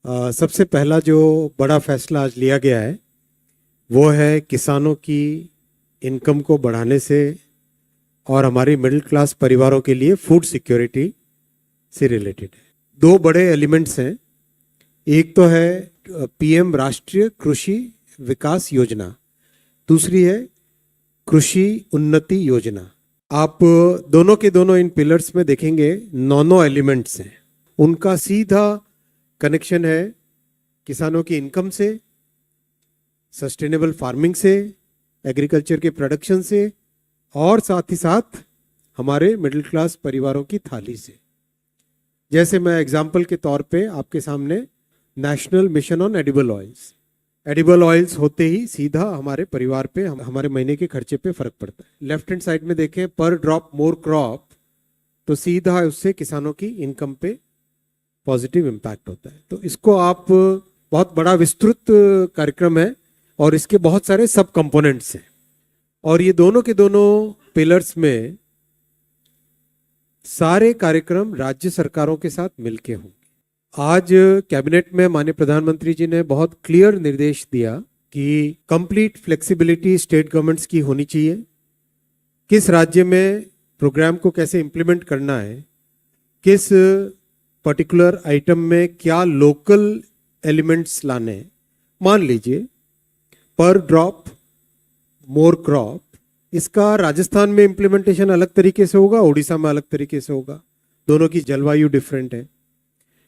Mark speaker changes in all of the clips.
Speaker 1: सबसे पहला जो बड़ा फैसला आज लिया गया है वो है किसानों की इनकम को बढ़ाने से और हमारी मिडिल क्लास परिवारों के लिए फूड सिक्योरिटी से रिलेटेड है। दो बड़े एलिमेंट्स हैं। एक तो है पीएम राष्ट्रीय कृषि विकास योजना, दूसरी है कृषि उन्नति योजना। आप दोनों के दोनों इन पिलर्स में देखेंगे नौ एलिमेंट्स हैं। उनका सीधा कनेक्शन है किसानों की इनकम से, सस्टेनेबल फार्मिंग से, एग्रीकल्चर के प्रोडक्शन से और साथ ही साथ हमारे मिडिल क्लास परिवारों की थाली से। जैसे मैं एग्जाम्पल के तौर पे आपके सामने national mission on edible oils, edible oils होते ही सीधा हमारे परिवार पे, हमारे महीने के खर्चे पे फर्क पड़ता है। लेफ्ट हैंड साइड में देखें पर ड्रॉप मोर क्रॉप, तो सीधा उससे किसानों की इनकम पे पॉजिटिव इम्पैक्ट होता है। तो इसको आप, बहुत बड़ा विस्तृत कार्यक्रम है और इसके बहुत सारे सब कंपोनेंट्स हैं और ये दोनों के दोनों पिलर्स में सारे कार्यक्रम राज्य सरकारों के साथ मिलके होंगे। आज कैबिनेट में माननीय प्रधानमंत्री जी ने बहुत क्लियर निर्देश दिया कि कंप्लीट फ्लेक्सिबिलिटी स्टेट गवर्नमेंट्स की होनी चाहिए। किस राज्य में प्रोग्राम को कैसे इंप्लीमेंट करना है, किस पर्टिकुलर आइटम में क्या लोकल एलिमेंट्स लाने हैं। मान लीजिए पर ड्रॉप मोर क्रॉप, इसका राजस्थान में इंप्लीमेंटेशन अलग तरीके से होगा, उड़ीसा में अलग तरीके से होगा, दोनों की जलवायु डिफरेंट है।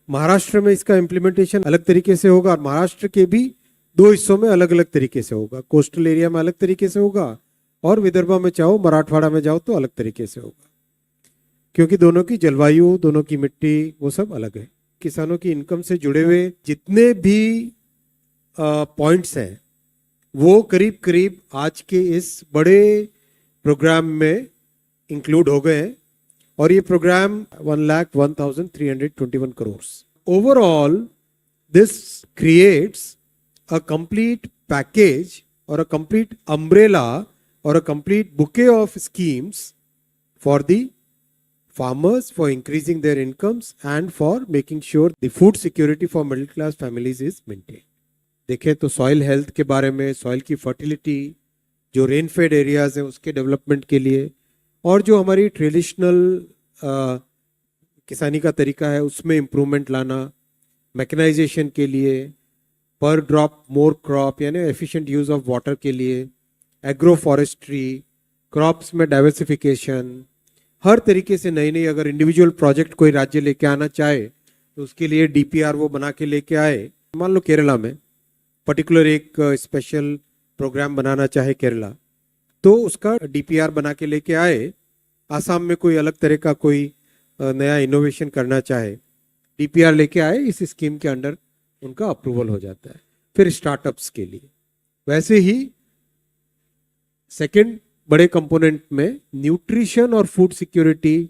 Speaker 1: महाराष्ट्र में इसका इंप्लीमेंटेशन अलग तरीके से होगा और महाराष्ट्र के भी दो हिस्सों में अलग अलग तरीके से होगा। कोस्टल एरिया में अलग तरीके से होगा और विदर्भा में चाहो, मराठवाड़ा में जाओ तो अलग तरीके से होगा, क्योंकि दोनों की जलवायु, दोनों की मिट्टी, वो सब अलग है। किसानों की इनकम से जुड़े हुए जितने भी पॉइंट्स हैं वो करीब करीब आज के इस बड़े प्रोग्राम में इंक्लूड हो गए हैं और ये program 1,01,321 crore. Overall this creates a complete package और अ कंप्लीट अम्ब्रेला और a complete bouquet of schemes for the farmers, for increasing their incomes and for making sure the food security for middle class families is maintained. देखें तो soil health के बारे में, soil की fertility, जो rain fade areas हैं उसके development के लिए, और जो हमारी ट्रेडिशनल किसानी का तरीका है उसमें इम्प्रूवमेंट लाना, मैकेनाइजेशन के लिए, पर ड्रॉप मोर क्रॉप यानी एफिशिएंट यूज ऑफ वाटर के लिए, एग्रो फॉरेस्ट्री, क्रॉप्स में डाइवर्सिफिकेशन, हर तरीके से नई नई, अगर इंडिविजुअल प्रोजेक्ट कोई राज्य लेके आना चाहे तो उसके लिए डीपीआर वो बना के लेके आए। मान लो केरला में पर्टिकुलर एक स्पेशल प्रोग्राम बनाना चाहे केरला, तो उसका डीपीआर बना के लेके आए। आसाम में कोई अलग तरह का कोई नया इनोवेशन करना चाहे, डीपीआर लेके आए, इस स्कीम के अंडर उनका अप्रूवल हो जाता है। फिर स्टार्टअप्स के लिए वैसे ही सेकंड बड़े कंपोनेंट में न्यूट्रिशन और फूड सिक्योरिटी,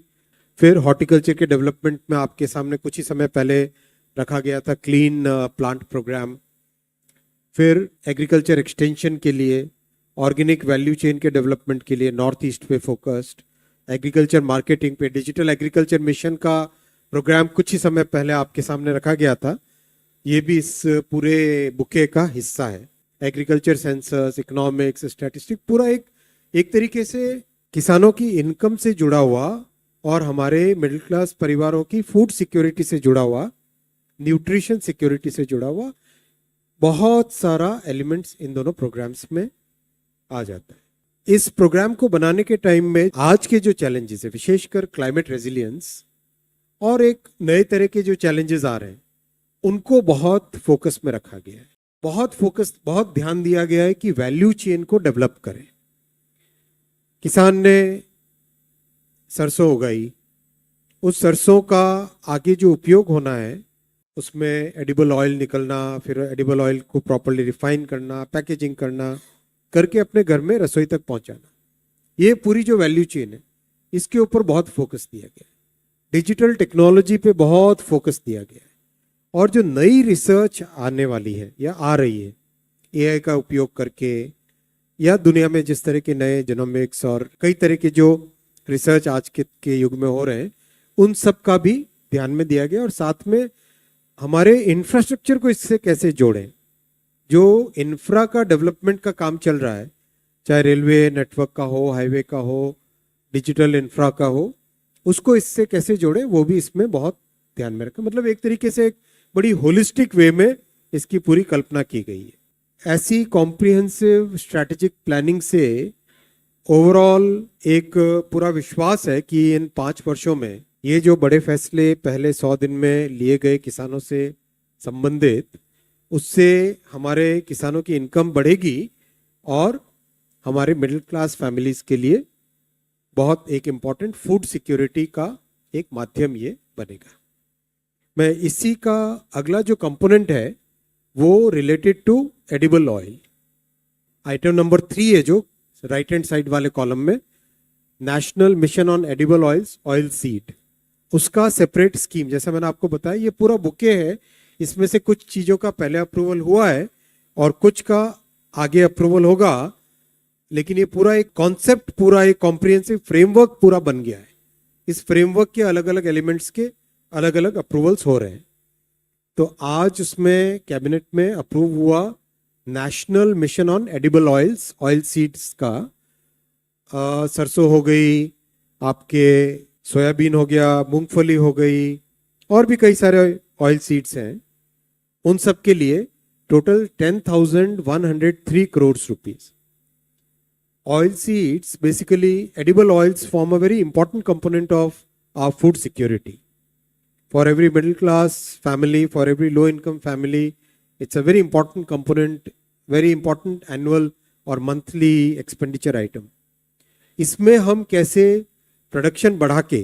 Speaker 1: फिर हॉर्टिकल्चर के डेवलपमेंट में आपके सामने कुछ ही समय पहले रखा गया था क्लीन प्लांट प्रोग्राम, फिर एग्रीकल्चर एक्सटेंशन के लिए, ऑर्गेनिक वैल्यू चेन के डेवलपमेंट के लिए नॉर्थ ईस्ट पे फोकस्ड, एग्रीकल्चर मार्केटिंग पे, डिजिटल एग्रीकल्चर मिशन का प्रोग्राम कुछ ही समय पहले आपके सामने रखा गया था। ये भी इस पूरे बुके का हिस्सा है। एग्रीकल्चर सेंसस, इकोनॉमिक्स, स्टैटिस्टिक, पूरा एक तरीके से किसानों की इनकम से जुड़ा हुआ और हमारे मिडिल क्लास परिवारों की फूड सिक्योरिटी से जुड़ा हुआ, न्यूट्रिशन सिक्योरिटी से जुड़ा हुआ बहुत सारा एलिमेंट्स इन दोनों प्रोग्राम्स में आ जाता है। इस प्रोग्राम को बनाने के टाइम में आज के जो चैलेंजेस है, विशेषकर क्लाइमेट रेजिलियंस और एक नए तरह के जो चैलेंजेस आ रहे हैं, उनको बहुत फोकस में रखा गया है। बहुत ध्यान दिया गया है कि वैल्यू चेन को डेवलप करें। किसान ने सरसों उगाई, उस सरसों का आगे जो उपयोग होना है उसमें एडिबल ऑयल निकलना, फिर एडिबल ऑयल को प्रॉपर्ली रिफाइन करना, पैकेजिंग करना, करके अपने घर में रसोई तक पहुंचाना, ये पूरी जो वैल्यू चेन है इसके ऊपर बहुत फोकस दिया गया है। डिजिटल टेक्नोलॉजी पे बहुत फोकस दिया गया है और जो नई रिसर्च आने वाली है या आ रही है एआई का उपयोग करके, या दुनिया में जिस तरह के नए जेनोमिक्स और कई तरह के जो रिसर्च आज के युग में हो रहे हैं, उन सब का भी ध्यान में दिया गया और साथ में हमारे इंफ्रास्ट्रक्चर को इससे कैसे जोड़ें। जो इंफ्रा का डेवलपमेंट का काम चल रहा है, चाहे रेलवे नेटवर्क का हो, हाईवे का हो, डिजिटल इंफ्रा का हो, उसको इससे कैसे जोड़ें, वो भी इसमें बहुत ध्यान में रखें। मतलब एक तरीके से एक बड़ी होलिस्टिक वे में इसकी पूरी कल्पना की गई है। ऐसी कॉम्प्रिहेंसिव स्ट्रैटेजिक प्लानिंग से ओवरऑल एक पूरा विश्वास है कि इन 5 वर्षों में ये जो बड़े फैसले पहले 100 दिन में लिए गए किसानों से संबंधित, उससे हमारे किसानों की इनकम बढ़ेगी और हमारे मिडिल क्लास फैमिलीज के लिए बहुत एक इम्पॉर्टेंट फूड सिक्योरिटी का एक माध्यम ये बनेगा। मैं इसी का अगला जो कंपोनेंट है वो related to edible oil, item number 3 है जो राइट हैंड साइड वाले कॉलम में, national mission on edible oils, oil seed, उसका सेपरेट स्कीम। जैसा मैंने आपको बताया ये पूरा बुके है, इसमें से कुछ चीज़ों का पहले अप्रूवल हुआ है और कुछ का आगे अप्रूवल होगा, लेकिन ये पूरा एक कॉन्सेप्ट, पूरा एक कॉम्प्रिहेंसिव फ्रेमवर्क पूरा बन गया है। इस फ्रेमवर्क के अलग अलग एलिमेंट्स के अलग अलग अप्रूवल्स हो रहे हैं। तो आज उसमें कैबिनेट में अप्रूव हुआ national mission on edible oils, oil seeds का। सरसों हो गई, आपके सोयाबीन हो गया, मूंगफली हो गई, और भी कई सारे ऑयल सीड्स हैं। उन सब के लिए total 10,103 crore rupees. Oil seeds, basically edible oils, form a very important component of our food security. For every middle class family, for every low income family, it's a very important component, very important annual और monthly expenditure item. इसमें हम कैसे production बढ़ा के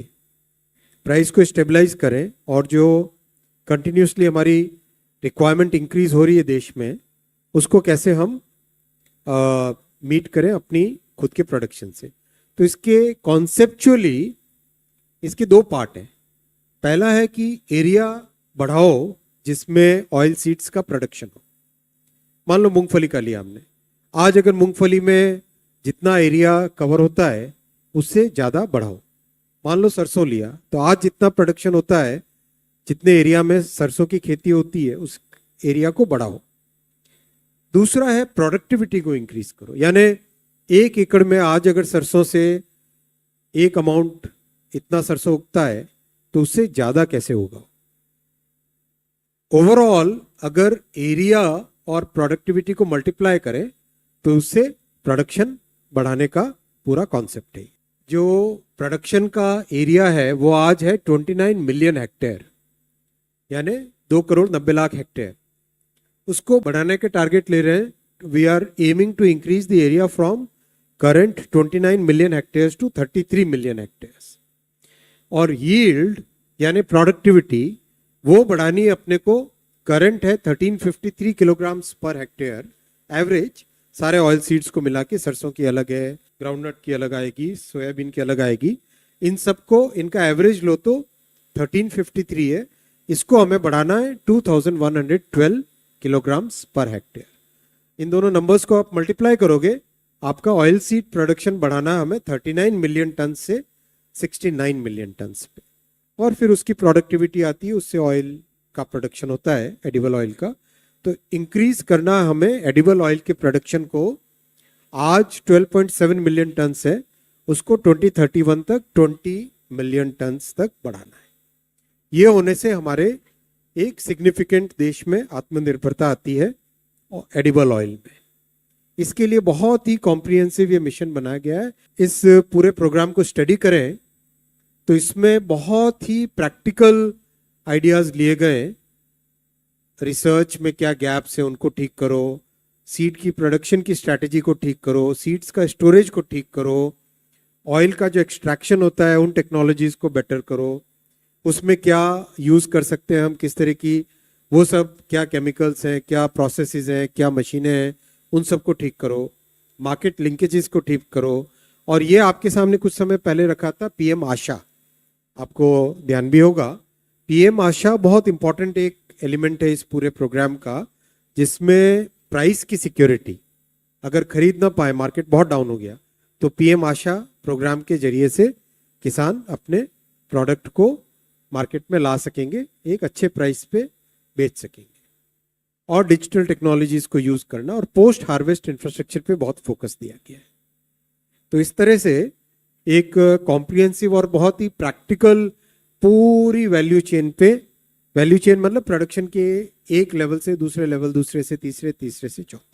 Speaker 1: price को stabilise करें और जो कंटिन्यूसली हमारी रिक्वायरमेंट इंक्रीज हो रही है देश में, उसको कैसे हम मीट करें अपनी खुद के प्रोडक्शन से। तो इसके कॉन्सेप्चुअली इसके 2 पार्ट हैं। पहला है कि एरिया बढ़ाओ जिसमें ऑयल सीड्स का प्रोडक्शन हो। मान लो मूंगफली का लिया हमने, आज अगर मूंगफली में जितना एरिया कवर होता है उससे ज़्यादा बढ़ाओ। मान लो सरसों लिया, तो आज जितना प्रोडक्शन होता है, जितने एरिया में सरसों की खेती होती है, उस एरिया को बढ़ाओ। दूसरा है प्रोडक्टिविटी को इंक्रीज करो, यानी 1 एकड़ में आज अगर सरसों से एक अमाउंट इतना सरसों उगता है तो उससे ज़्यादा कैसे होगा। ओवरऑल अगर एरिया और प्रोडक्टिविटी को मल्टीप्लाई करें तो उससे प्रोडक्शन बढ़ाने का पूरा कॉन्सेप्ट है। जो प्रोडक्शन का एरिया है वो आज है 29 मिलियन हेक्टेयर, यानी 2,90,00,000 हेक्टेयर। उसको बढ़ाने के टारगेट ले रहे हैं। We are aiming to increase the area from current 29 million hectares to 33 million hectares. और यील्ड यानी प्रोडक्टिविटी वो बढ़ानी है अपने को। करंट है 1353 किलोग्राम्स पर हेक्टेयर एवरेज, सारे ऑयल सीड्स को मिला के। सरसों की अलग है, ग्राउंडनट की अलग आएगी, सोयाबीन की अलग आएगी। इन सबको इनका एवरेज लो तो 1353 है, इसको हमें बढ़ाना है 2112 किलोग्राम्स पर हेक्टेयर। इन दोनों नंबर्स को आप मल्टीप्लाई करोगे, आपका ऑयल सीड प्रोडक्शन बढ़ाना हमें 39 मिलियन टन से 69 मिलियन टन पे। और फिर उसकी प्रोडक्टिविटी आती है, उससे ऑयल का प्रोडक्शन होता है, एडिबल ऑयल का। तो इंक्रीज करना हमें एडिबल ऑयल के प्रोडक्शन को, आज 12.7 मिलियन टन है, उसको 2031 तक 20 मिलियन टन तक बढ़ाना है। ये होने से हमारे एक सिग्निफिकेंट देश में आत्मनिर्भरता आती है एडिबल ऑयल में। इसके लिए बहुत ही कॉम्प्रिहेंसिव ये मिशन बनाया गया है। इस पूरे प्रोग्राम को स्टडी करें तो इसमें बहुत ही प्रैक्टिकल आइडियाज लिए गए। रिसर्च में क्या गैप्स है उनको ठीक करो, सीड की प्रोडक्शन की स्ट्रैटेजी को ठीक करो, सीड्स का स्टोरेज को ठीक करो, ऑयल का जो एक्सट्रैक्शन होता है उन टेक्नोलॉजीज को बेटर करो, उसमें क्या यूज़ कर सकते हैं हम, किस तरह की, वो सब क्या केमिकल्स हैं, क्या प्रोसेसेस हैं, क्या मशीनें हैं, उन सब को ठीक करो, मार्केट लिंकेजेस को ठीक करो। और ये आपके सामने कुछ समय पहले रखा था पीएम आशा, आपको ध्यान भी होगा। पीएम आशा बहुत इंपॉर्टेंट एक एलिमेंट है इस पूरे प्रोग्राम का, जिसमें प्राइस की सिक्योरिटी, अगर खरीद ना पाए, मार्केट बहुत डाउन हो गया, तो पीएम आशा प्रोग्राम के जरिए से किसान अपने प्रोडक्ट को मार्केट में ला सकेंगे एक अच्छे प्राइस पे, बेच सकेंगे, और डिजिटल टेक्नोलॉजीज को यूज करना, और पोस्ट हार्वेस्ट इंफ्रास्ट्रक्चर पे बहुत फोकस दिया गया है। तो इस तरह से एक कॉम्प्रिहेंसिव और बहुत ही प्रैक्टिकल पूरी वैल्यू चेन पे, वैल्यू चेन मतलब प्रोडक्शन के एक लेवल से दूसरे लेवल, दूसरे से तीसरे, तीसरे से चौथे,